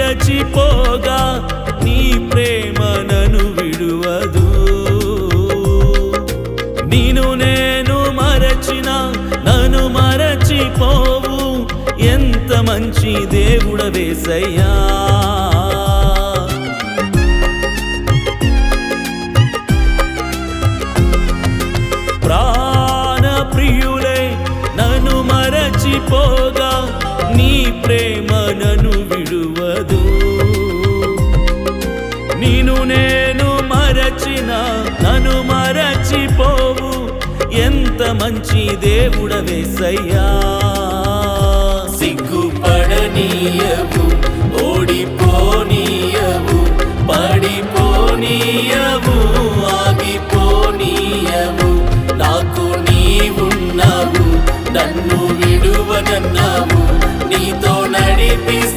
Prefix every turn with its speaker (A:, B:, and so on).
A: మరచిపోగా నీ ప్రేమ నన్ను విడువదు. నిన్ను నేను మరచిన నన్ను మరచిపోవు, ఎంత మంచి దేవుడవేసయ్యా. ప్రాణప్రియులే నన్ను మరచిపోగా నీ ప్రేమ నన్ను విడువదు. నిన్ను నేను మరచిన నన్ను మరచిపోవు, ఎంత మంచి దేవుడవేసయ్యా. సిగ్గుపడనీయవు, ఓడిపోనీయవు, పడిపోనీయవు, ఆగిపోనీయవు. నాకు నీవున్నావు, నన్ను విడువనన్నావు, నీతో నడిపిస్తావు.